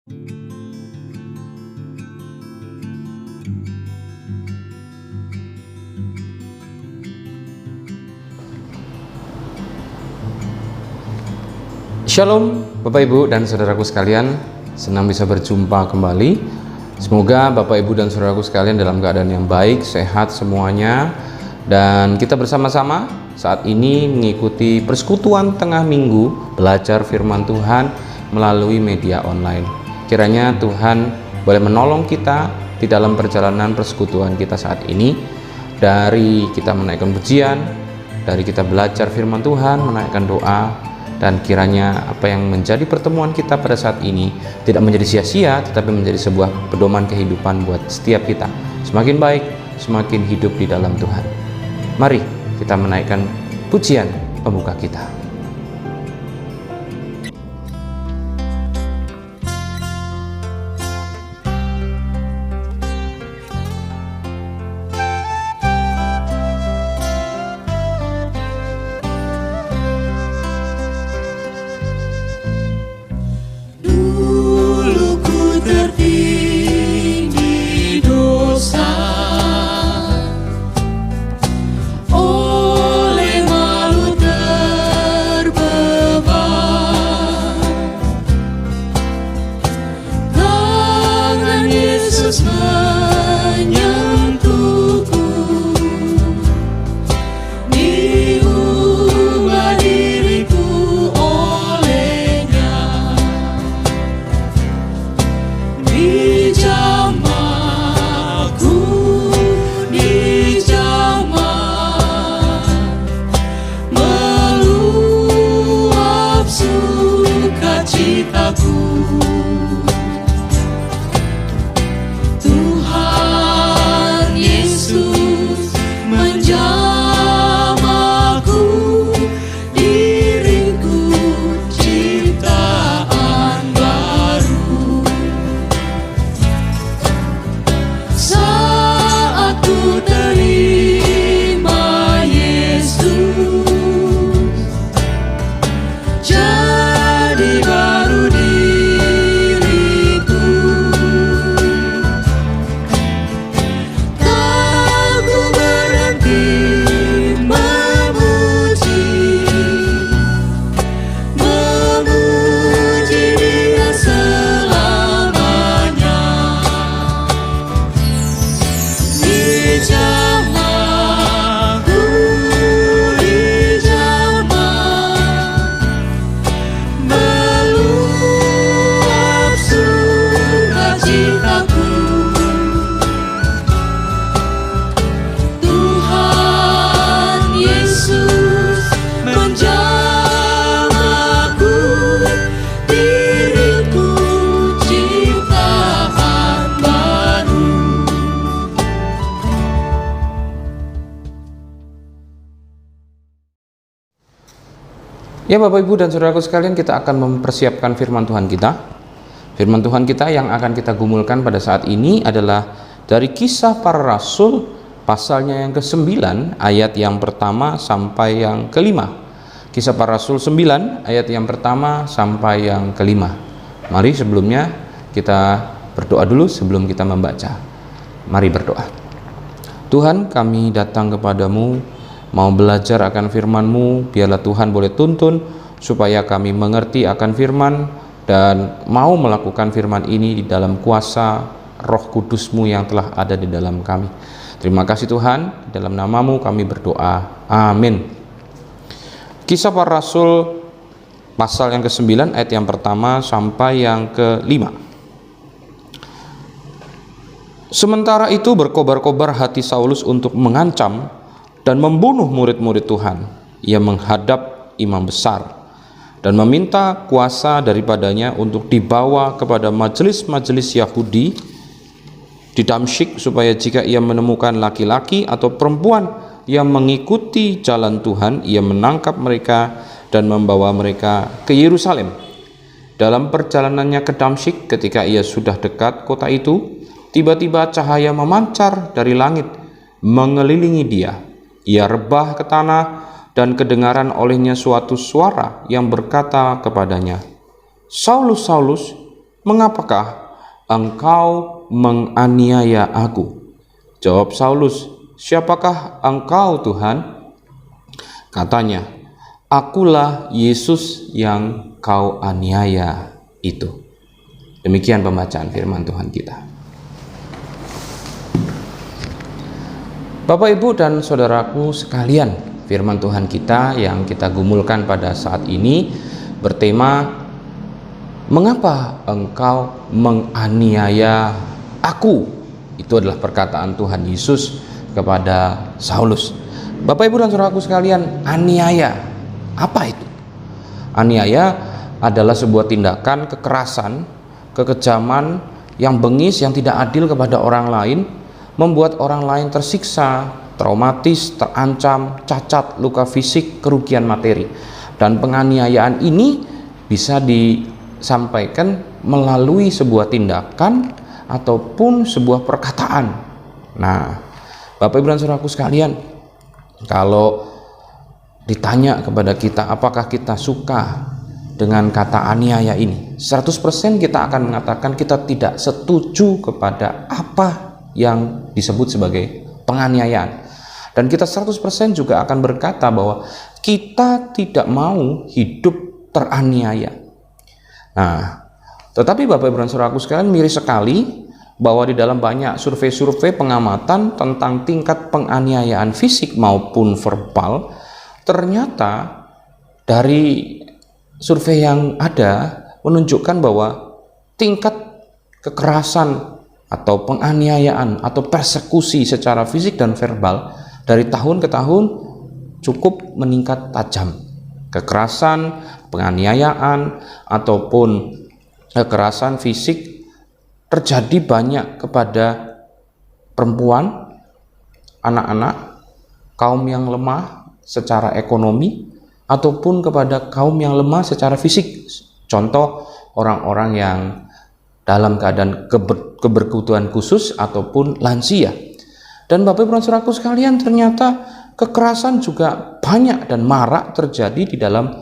Shalom Bapak Ibu dan Saudaraku sekalian, senang bisa berjumpa kembali. Semoga Bapak Ibu dan Saudaraku sekalian dalam keadaan yang baik, sehat semuanya. Dan kita bersama-sama saat ini mengikuti persekutuan tengah minggu belajar firman Tuhan melalui media online. Kiranya Tuhan boleh menolong kita di dalam perjalanan persekutuan kita saat ini. Dari kita menaikkan pujian, dari kita belajar firman Tuhan, menaikkan doa, dan kiranya apa yang menjadi pertemuan kita pada saat ini tidak menjadi sia-sia, tetapi menjadi sebuah pedoman kehidupan buat setiap kita. Semakin baik, semakin hidup di dalam Tuhan. Mari kita menaikkan pujian pembuka kita. Ya Bapak Ibu dan Saudaraku sekalian, kita akan mempersiapkan firman Tuhan kita. Firman Tuhan kita yang akan kita gumulkan pada saat ini adalah dari Kisah Para Rasul, pasalnya yang ke-9, ayat yang pertama sampai yang ke-5. Kisah Para Rasul 9, ayat yang pertama sampai yang ke-5. Mari sebelumnya kita berdoa dulu sebelum kita membaca. Mari berdoa. Tuhan, kami datang kepadamu, mau belajar akan firman-Mu. Biarlah Tuhan boleh tuntun supaya kami mengerti akan firman dan mau melakukan firman ini di dalam kuasa Roh Kudus-Mu yang telah ada di dalam kami. Terima kasih Tuhan, dalam nama-Mu kami berdoa. Amin. Kisah Para Rasul pasal yang ke-9 ayat yang pertama sampai yang ke-5. Sementara itu berkobar-kobar hati Saulus untuk mengancam dan membunuh murid-murid Tuhan. Ia menghadap imam besar dan meminta kuasa daripadanya untuk dibawa kepada majelis-majelis Yahudi di Damsyik, supaya jika ia menemukan laki-laki atau perempuan yang mengikuti jalan Tuhan, ia menangkap mereka dan membawa mereka ke Yerusalem. Dalam perjalanannya ke Damsyik, ketika ia sudah dekat kota itu, tiba-tiba cahaya memancar dari langit mengelilingi dia. Ia rebah ke tanah dan kedengaran olehnya suatu suara yang berkata kepadanya, "Saulus, Saulus, "Mengapakah engkau menganiaya aku?" Jawab Saulus, "Siapakah engkau, Tuhan?" Katanya, "Akulah Yesus yang kau aniaya itu." Demikian pembacaan firman Tuhan kita. Bapak, Ibu, dan saudaraku sekalian, firman Tuhan kita yang kita gumulkan pada saat ini bertema, "Mengapa engkau menganiaya aku?" Itu adalah perkataan Tuhan Yesus kepada Saulus. Bapak, Ibu, dan saudaraku sekalian, aniaya, apa itu? Aniaya adalah sebuah tindakan kekerasan, kekejaman yang bengis, yang tidak adil kepada orang lain, membuat orang lain tersiksa, traumatis, terancam, cacat, luka fisik, kerugian materi. Dan penganiayaan ini bisa disampaikan melalui sebuah tindakan ataupun sebuah perkataan. Nah, Bapak, Ibu, dan saudaraku sekalian, kalau ditanya kepada kita apakah kita suka dengan kata aniaya ini, 100% kita akan mengatakan kita tidak setuju kepada apa yang disebut sebagai penganiayaan. Dan kita 100% juga akan berkata bahwa kita tidak mau hidup teraniaya. Nah, tetapi Bapak, Ibu, dan saudaraku sekalian, miris sekali bahwa di dalam banyak survei-survei pengamatan tentang tingkat penganiayaan fisik maupun verbal, ternyata dari survei yang ada menunjukkan bahwa tingkat kekerasan atau penganiayaan atau persekusi secara fisik dan verbal dari tahun ke tahun cukup meningkat tajam. Kekerasan, penganiayaan ataupun kekerasan fisik terjadi banyak kepada perempuan, anak-anak, kaum yang lemah secara ekonomi, ataupun kepada kaum yang lemah secara fisik. Contoh, orang-orang yang dalam keadaan keberkebutuhan khusus ataupun lansia. Dan Bapak, Ibu, dan saudaraku sekalian, ternyata kekerasan juga banyak dan marak terjadi di dalam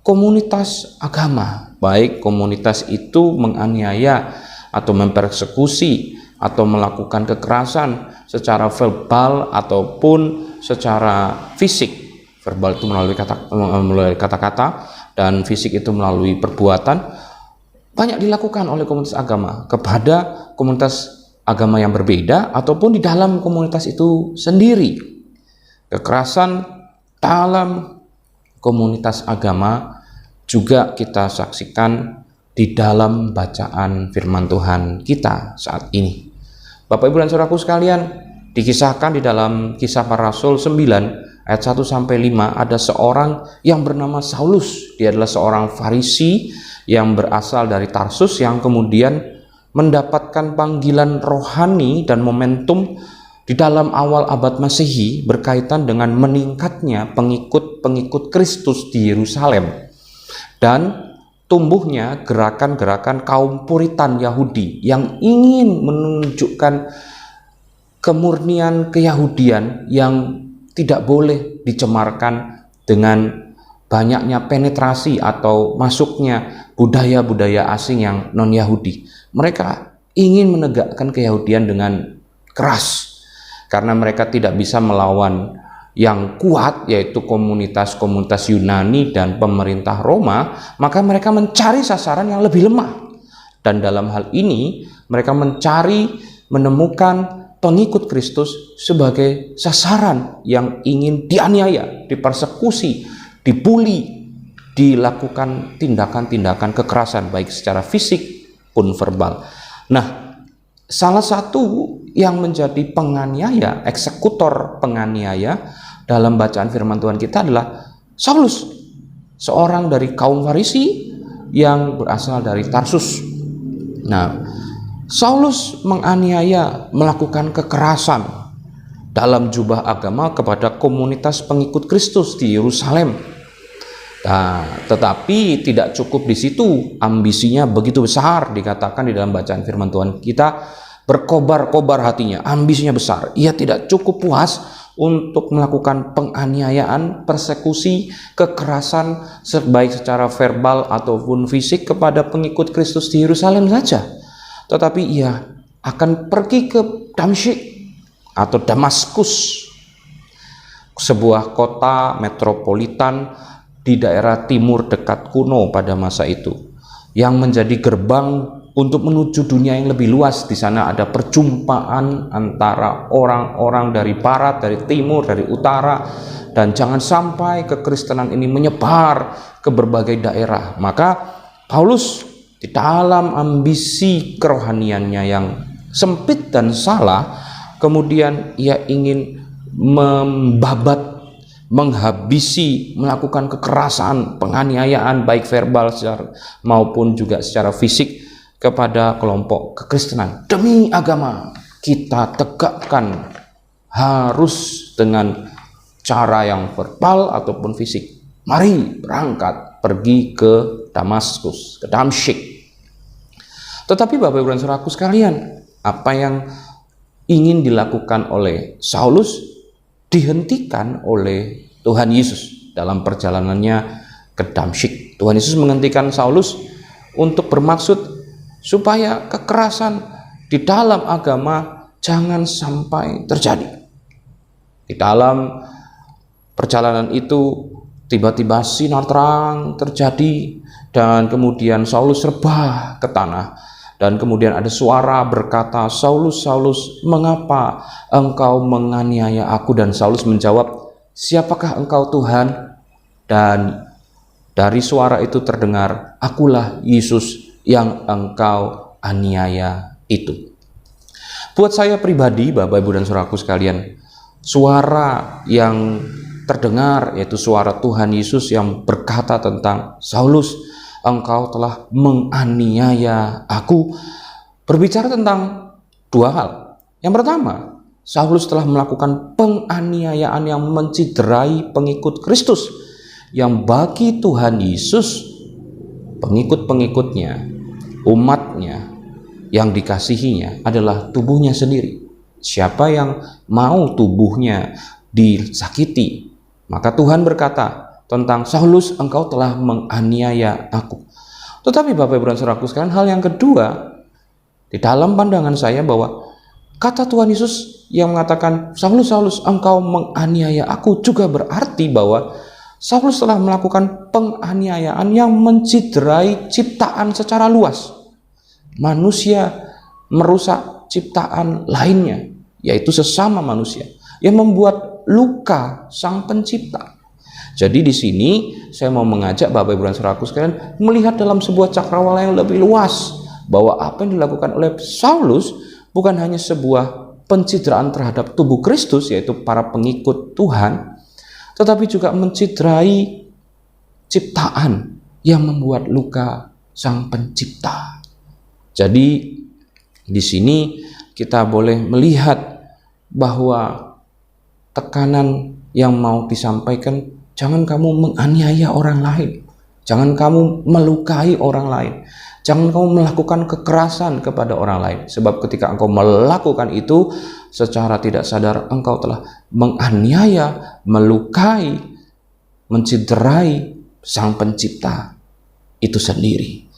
komunitas agama. Baik komunitas itu menganiaya atau mempersekusi atau melakukan kekerasan secara verbal ataupun secara fisik. Verbal itu melalui kata-kata dan fisik itu melalui perbuatan. Banyak dilakukan oleh komunitas agama kepada komunitas agama yang berbeda ataupun di dalam komunitas itu sendiri. Kekerasan dalam komunitas agama juga kita saksikan di dalam bacaan firman Tuhan kita saat ini. Bapak, Ibu, dan saudaraku sekalian, dikisahkan di dalam Kisah Para Rasul 9 ayat 1-5 ada seorang yang bernama Saulus. Dia adalah seorang Farisi yang berasal dari Tarsus yang kemudian mendapatkan panggilan rohani dan momentum di dalam awal abad Masehi berkaitan dengan meningkatnya pengikut-pengikut Kristus di Yerusalem dan tumbuhnya gerakan-gerakan kaum Puritan Yahudi yang ingin menunjukkan kemurnian keyahudian yang tidak boleh dicemarkan dengan banyaknya penetrasi atau masuknya budaya-budaya asing yang non-Yahudi. Mereka ingin menegakkan keyahudian dengan keras karena mereka tidak bisa melawan yang kuat, yaitu komunitas-komunitas Yunani dan pemerintah Roma. Maka mereka mencari sasaran yang lebih lemah, dan dalam hal ini mereka menemukan pengikut Kristus sebagai sasaran yang ingin dianiaya, dipersekusi, dibuli, dilakukan tindakan-tindakan kekerasan baik secara fisik pun verbal. Nah, salah satu yang menjadi penganiaya, eksekutor penganiaya dalam bacaan firman Tuhan kita adalah Saulus, seorang dari kaum Farisi yang berasal dari Tarsus. Nah, Saulus menganiaya, melakukan kekerasan dalam jubah agama kepada komunitas pengikut Kristus di Yerusalem. Nah, tetapi tidak cukup di situ, ambisinya begitu besar, dikatakan di dalam bacaan firman Tuhan kita, berkobar-kobar hatinya, ambisinya besar. Ia tidak cukup puas untuk melakukan penganiayaan, persekusi, kekerasan baik secara verbal ataupun fisik kepada pengikut Kristus di Yerusalem saja. Tetapi ia akan pergi ke Damsyik atau Damaskus, sebuah kota metropolitan di daerah timur dekat kuno pada masa itu, yang menjadi gerbang untuk menuju dunia yang lebih luas. Di sana ada perjumpaan antara orang-orang dari barat, dari timur, dari utara, dan jangan sampai kekristenan ini menyebar ke berbagai daerah. Maka Paulus di dalam ambisi kerohaniannya yang sempit dan salah, kemudian ia ingin membabat, menghabisi, melakukan kekerasan, penganiayaan baik verbal maupun juga secara fisik kepada kelompok kekristenan. Demi agama kita tegakkan, harus dengan cara yang verbal ataupun fisik. Mari berangkat pergi ke Damaskus, ke Damsyik. Tetapi Bapak Ibu dan Saudaraku sekalian, apa yang ingin dilakukan oleh Saulus dihentikan oleh Tuhan Yesus dalam perjalanannya ke Damsyik. Tuhan Yesus menghentikan Saulus untuk bermaksud supaya kekerasan di dalam agama jangan sampai terjadi. Di dalam perjalanan itu tiba-tiba sinar terang terjadi, dan kemudian Saulus rebah ke tanah, dan kemudian ada suara berkata, "Saulus, Saulus, mengapa engkau menganiaya aku?" Dan Saulus menjawab, "Siapakah engkau Tuhan?" Dan dari suara itu terdengar, "Akulah Yesus yang engkau aniaya itu." Buat saya pribadi, Bapak Ibu dan Saudaraku sekalian, suara yang terdengar yaitu suara Tuhan Yesus yang berkata tentang Saulus, engkau telah menganiaya aku, berbicara tentang dua hal. Yang pertama, Saulus telah melakukan penganiayaan yang menciderai pengikut Kristus, yang bagi Tuhan Yesus pengikut-pengikutnya, umatnya yang dikasihinya adalah tubuhnya sendiri. Siapa yang mau tubuhnya disakiti, maka Tuhan berkata tentang Saulus, engkau telah menganiaya aku. Tetapi Bapak Ibu dan Saudaraku sekalian, hal yang kedua di dalam pandangan saya bahwa kata Tuhan Yesus yang mengatakan Saulus, Saulus, engkau menganiaya aku, juga berarti bahwa Saulus telah melakukan penganiayaan yang menciderai ciptaan secara luas. Manusia merusak ciptaan lainnya, yaitu sesama manusia, yang membuat luka Sang Pencipta. Jadi di sini saya mau mengajak Bapak Ibu dan Saudaraku sekalian melihat dalam sebuah cakrawala yang lebih luas, bahwa apa yang dilakukan oleh Saulus bukan hanya sebuah pencideraan terhadap tubuh Kristus, yaitu para pengikut Tuhan, tetapi juga menciderai ciptaan yang membuat luka Sang Pencipta. Jadi di sini kita boleh melihat bahwa tekanan yang mau disampaikan, jangan kamu menganiaya orang lain, jangan kamu melukai orang lain, jangan kamu melakukan kekerasan kepada orang lain, sebab ketika engkau melakukan itu secara tidak sadar, engkau telah menganiaya, melukai, menciderai Sang Pencipta itu sendiri.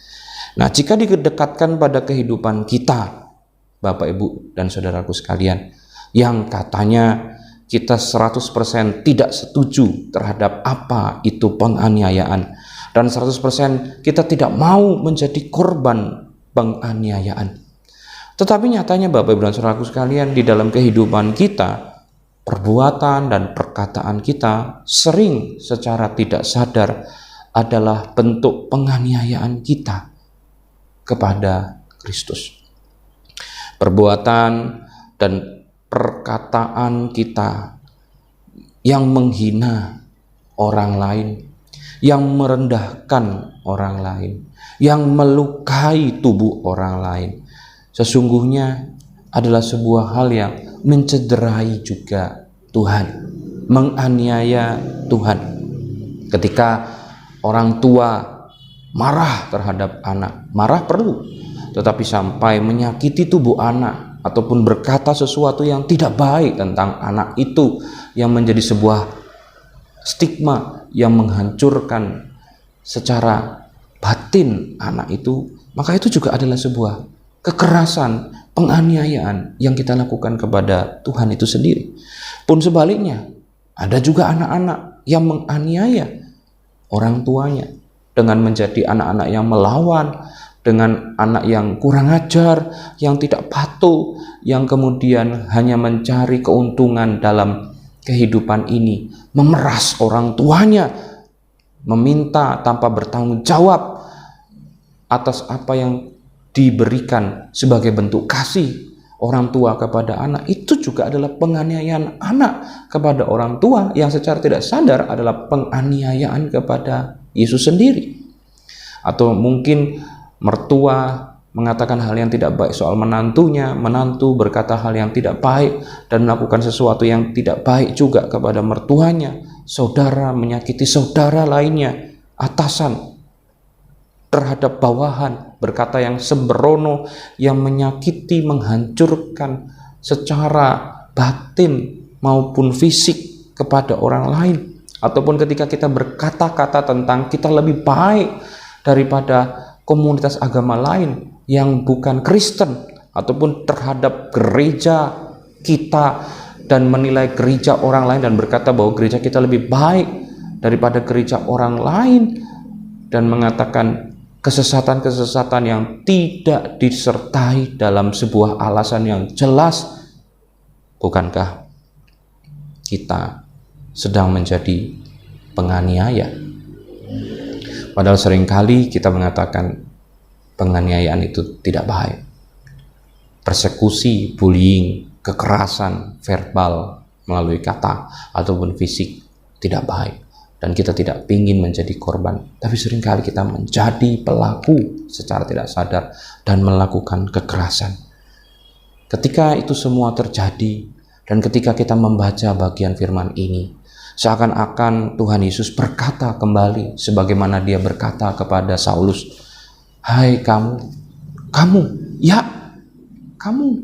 Nah, jika didekatkan pada kehidupan kita, Bapak Ibu dan Saudaraku sekalian, yang katanya kita 100% tidak setuju terhadap apa itu penganiayaan, dan 100% kita tidak mau menjadi korban penganiayaan. Tetapi nyatanya Bapak Ibu dan Saudaraku sekalian, di dalam kehidupan kita, perbuatan dan perkataan kita sering secara tidak sadar adalah bentuk penganiayaan kita kepada Kristus. Perbuatan dan perkataan kita yang menghina orang lain, yang merendahkan orang lain, yang melukai tubuh orang lain, sesungguhnya adalah sebuah hal yang mencederai juga Tuhan, menganiaya Tuhan. Ketika orang tua marah terhadap anak, marah perlu, tetapi sampai menyakiti tubuh anak ataupun berkata sesuatu yang tidak baik tentang anak itu, yang menjadi sebuah stigma yang menghancurkan secara batin anak itu, maka itu juga adalah sebuah kekerasan, penganiayaan yang kita lakukan kepada Tuhan itu sendiri. Pun sebaliknya, ada juga anak-anak yang menganiaya orang tuanya dengan menjadi anak-anak yang melawan, dengan anak yang kurang ajar, yang tidak patuh, yang kemudian hanya mencari keuntungan dalam kehidupan ini, memeras orang tuanya, meminta tanpa bertanggung jawab atas apa yang diberikan sebagai bentuk kasih orang tua kepada anak. Itu juga adalah penganiayaan anak kepada orang tua yang secara tidak sadar adalah penganiayaan kepada Yesus sendiri. Atau mungkin mertua mengatakan hal yang tidak baik soal menantunya, menantu berkata hal yang tidak baik dan melakukan sesuatu yang tidak baik juga kepada mertuanya, saudara menyakiti saudara lainnya, atasan terhadap bawahan berkata yang sembrono, yang menyakiti, menghancurkan secara batin maupun fisik kepada orang lain. Ataupun ketika kita berkata-kata tentang kita lebih baik daripada komunitas agama lain yang bukan Kristen, ataupun terhadap gereja kita dan menilai gereja orang lain dan berkata bahwa gereja kita lebih baik daripada gereja orang lain, dan mengatakan kesesatan-kesesatan yang tidak disertai dalam sebuah alasan yang jelas. Bukankah kita sedang menjadi penganiaya? Padahal seringkali kita mengatakan penganiayaan itu tidak baik. Persekusi, bullying, kekerasan verbal melalui kata ataupun fisik tidak baik. Dan kita tidak ingin menjadi korban. Tapi seringkali kita menjadi pelaku secara tidak sadar dan melakukan kekerasan. Ketika itu semua terjadi dan ketika kita membaca bagian firman ini, seakan-akan Tuhan Yesus berkata kembali sebagaimana dia berkata kepada Saulus, "Hai kamu, ya, kamu,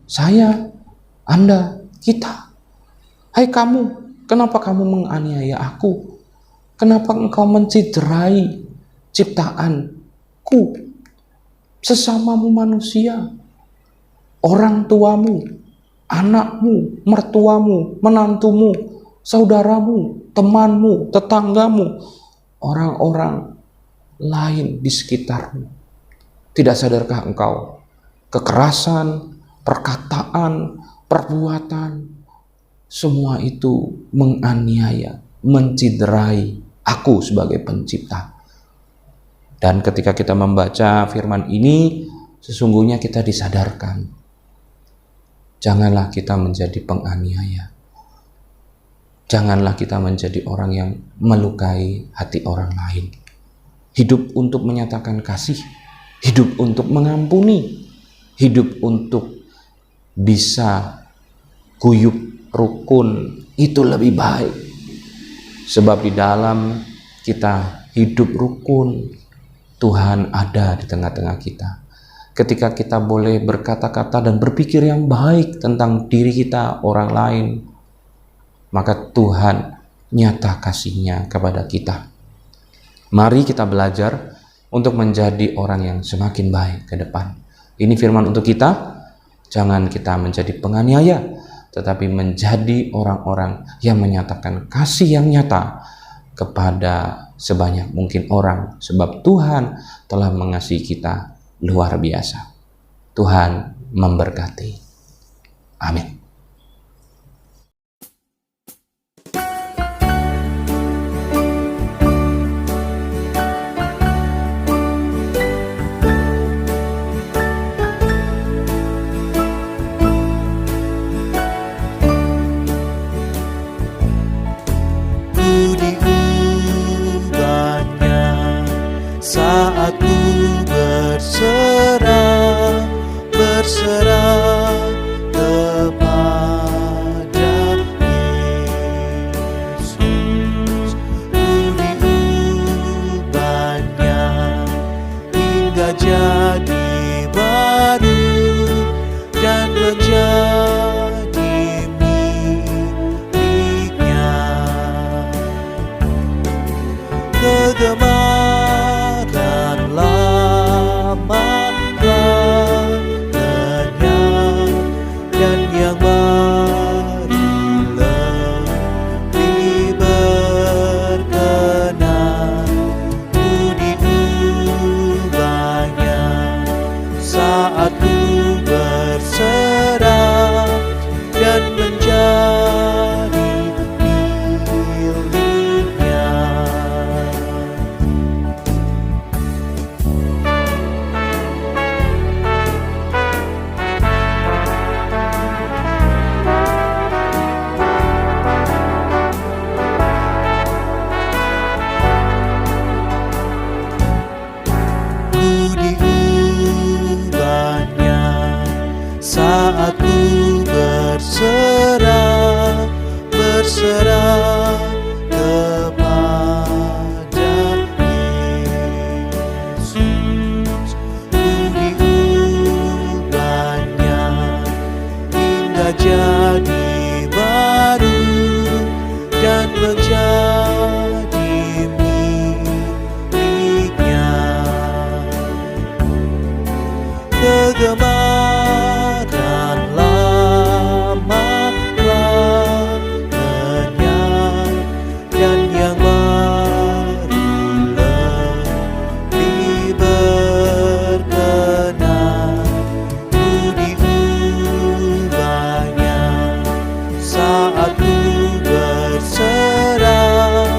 saya, Anda, kita. Hai kamu, kenapa kamu menganiaya aku? Kenapa engkau menciderai ciptaanku, sesamamu manusia, orang tuamu, anakmu, mertuamu, menantumu, saudaramu, temanmu, tetanggamu, orang-orang lain di sekitarmu. Tidak sadarkah engkau kekerasan, perkataan, perbuatan, semua itu menganiaya, menciderai aku sebagai pencipta." Dan ketika kita membaca firman ini, sesungguhnya kita disadarkan, janganlah kita menjadi penganiaya. Janganlah kita menjadi orang yang melukai hati orang lain. Hidup untuk menyatakan kasih, hidup untuk mengampuni, hidup untuk bisa guyup rukun, itu lebih baik. Sebab di dalam kita hidup rukun, Tuhan ada di tengah-tengah kita. Ketika kita boleh berkata-kata dan berpikir yang baik tentang diri kita, orang lain, maka Tuhan nyata kasih-Nya kepada kita. Mari kita belajar untuk menjadi orang yang semakin baik ke depan. Ini firman untuk kita. Jangan kita menjadi penganiaya, tetapi menjadi orang-orang yang menyatakan kasih yang nyata kepada sebanyak mungkin orang. Sebab Tuhan telah mengasihi kita luar biasa. Tuhan memberkati. Amin. Saat ku berserah kepada Yesus, ku diubahnya hingga jadi baru, saat ku berserah dan menjadi miliknya. Ku diubahnya saat ku berserah kepada Yesus. Ku diubahnya hingga jadi baru dan menjadi miliknya. Kegemaran lama telah lenyap dan yang baru lebih berkenan. Ku diubahnya saat ku berserah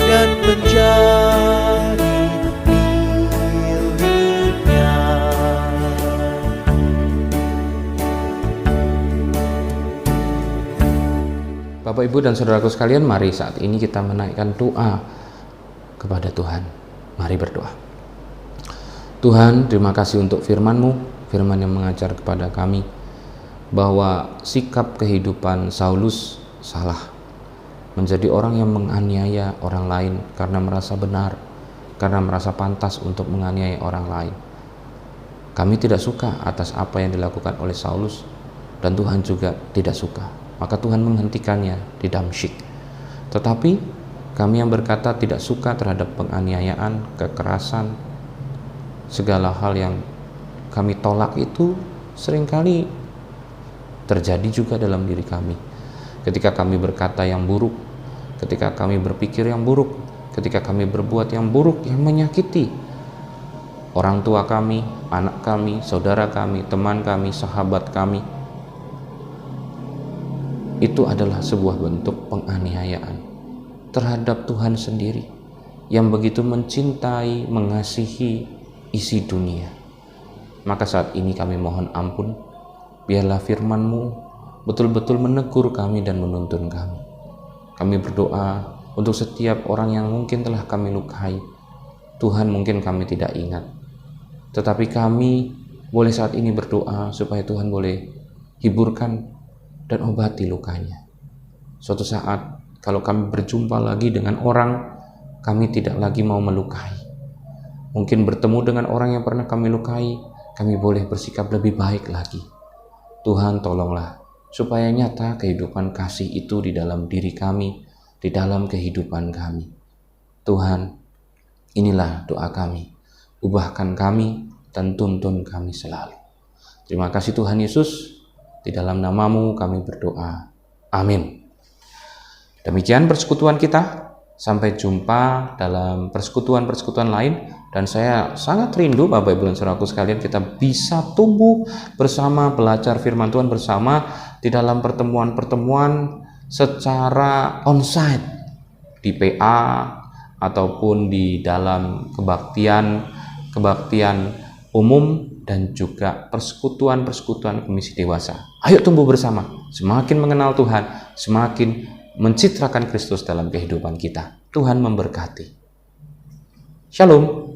dan menjadi miliknya. Bapak, Ibu, dan saudaraku sekalian, mari saat ini kita menaikkan doa kepada Tuhan. Mari berdoa. Tuhan, terima kasih untuk firman-Mu, firman yang mengajar kepada kami bahwa sikap kehidupan Saulus salah, menjadi orang yang menganiaya orang lain karena merasa benar, karena merasa pantas untuk menganiaya orang lain. Kami tidak suka atas apa yang dilakukan oleh Saulus, dan Tuhan juga tidak suka. Maka Tuhan menghentikannya di Damsyik. Tetapi kami yang berkata tidak suka terhadap penganiayaan, kekerasan, segala hal yang kami tolak itu seringkali terjadi juga dalam diri kami. Ketika kami berkata yang buruk, ketika kami berpikir yang buruk, ketika kami berbuat yang buruk yang menyakiti orang tua kami, anak kami, saudara kami, teman kami, sahabat kami, itu adalah sebuah bentuk penganiayaan terhadap Tuhan sendiri yang begitu mencintai, mengasihi isi dunia. Maka saat ini kami mohon ampun, biarlah firman-Mu betul-betul menegur kami dan menuntun kami. Kami berdoa untuk setiap orang yang mungkin telah kami lukai. Tuhan, mungkin kami tidak ingat, tetapi kami boleh saat ini berdoa supaya Tuhan boleh hiburkan dan obati lukanya. Suatu saat kalau kami berjumpa lagi dengan orang, kami tidak lagi mau melukai. Mungkin bertemu dengan orang yang pernah kami lukai, kami boleh bersikap lebih baik lagi. Tuhan, tolonglah supaya nyata kehidupan kasih itu di dalam diri kami, di dalam kehidupan kami. Tuhan, inilah doa kami. Ubahkan kami dan tuntun kami selalu. Terima kasih Tuhan Yesus. Di dalam nama-Mu kami berdoa. Amin. Demikian persekutuan kita. Sampai jumpa dalam persekutuan-persekutuan lain. Dan saya sangat rindu Bapak, Ibu, dan saudaraku sekalian, kita bisa tumbuh bersama, belajar firman Tuhan bersama di dalam pertemuan-pertemuan secara onsite di PA ataupun di dalam kebaktian umum dan juga persekutuan-persekutuan komisi dewasa. Ayo tumbuh bersama, semakin mengenal Tuhan, semakin mencitrakan Kristus dalam kehidupan kita. Tuhan memberkati. Shalom.